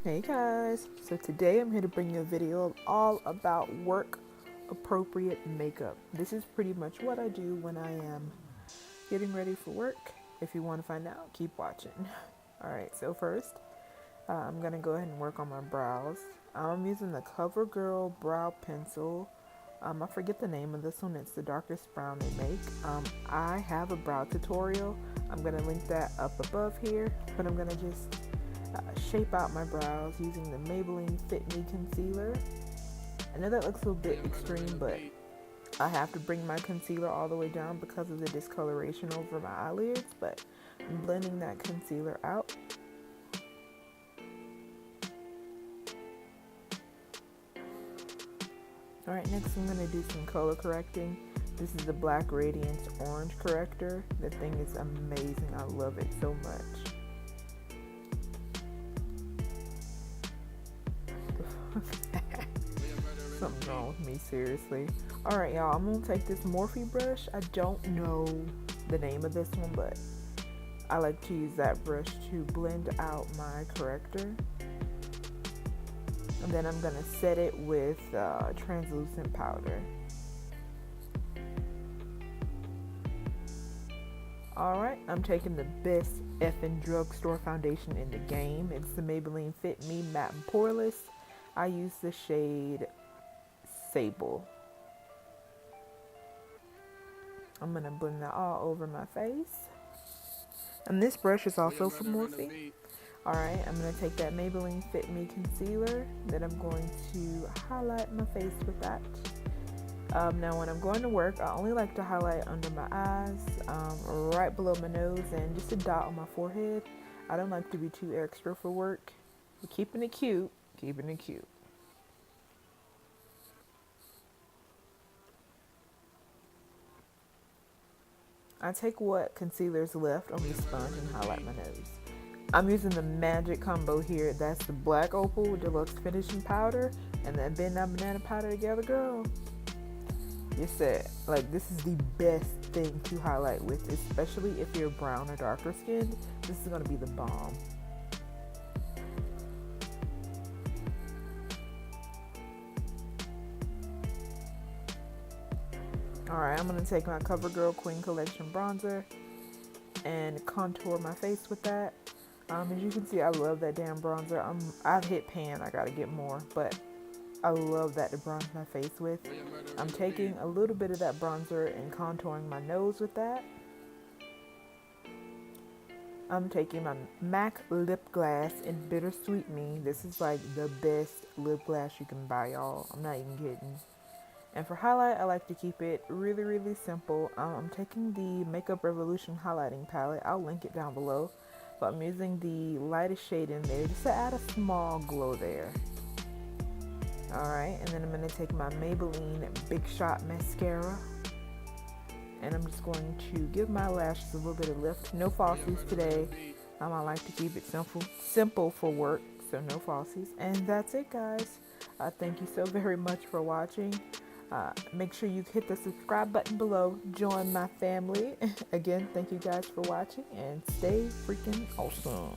Hey guys, so today I'm here to bring you a video all about work appropriate makeup. This is pretty much what I do when I am getting ready for work. If you want to find out, keep watching. Alright, so first I'm going to go ahead and work on my brows. I'm using the CoverGirl brow pencil. I forget the name of this one, it's the darkest brown they make. I have a brow tutorial. I'm going to link that up above here, but I'm going to just shape out my brows using the Maybelline Fit Me concealer. I know that looks a little bit extreme, but I have to bring my concealer all the way down because of the discoloration over my eyelids, but I'm blending that concealer out. Alright, next I'm going to do some color correcting. This is the Black Radiance Orange Corrector. The thing is amazing. I love it so much. Something's wrong with me, seriously. Alright, y'all, I'm going to take this Morphe brush. I don't know the name of this one, but I like to use that brush to blend out my corrector. And then I'm going to set it with translucent powder. Alright, I'm taking the best effing drugstore foundation in the game. It's the Maybelline Fit Me Matte and Poreless. I use the shade Sable. I'm going to blend that all over my face. And this brush is also from Morphe. Alright, I'm going to take that Maybelline Fit Me concealer. Then I'm going to highlight my face with that. Now when I'm going to work, I only like to highlight under my eyes, right below my nose, and just a dot on my forehead. I don't like to be too extra for work. We're keeping it cute, keeping it cute. I take what concealer's left on the sponge and highlight my nose. I'm using the magic combo here. That's the Black Opal Deluxe Finishing Powder and that Midnight Banana Powder together, girl. You're set. Like, this is the best thing to highlight with, especially if you're brown or darker skinned. This is going to be the bomb. Alright, I'm going to take my CoverGirl Queen Collection bronzer and contour my face with that. As you can see, I love that damn bronzer. I've hit pan. I got to get more, but I love that to bronze my face with. I'm taking a little bit of that bronzer and contouring my nose with that. I'm taking my MAC lip gloss in Bittersweet Me. This is like the best lip gloss you can buy, y'all. I'm not even kidding. And for highlight, I like to keep it really, really simple. I'm taking the Makeup Revolution highlighting palette. I'll link it down below. But I'm using the lightest shade in there just to add a small glow there. Alright, and then I'm going to take my Maybelline Big Shot Mascara. And I'm just going to give my lashes a little bit of lift. No falsies today. I like to keep it simple for work. So no falsies. And that's it, guys. Thank you so very much for watching. Make sure you hit the subscribe button below. Join my family. Again, thank you guys for watching. And stay freaking awesome.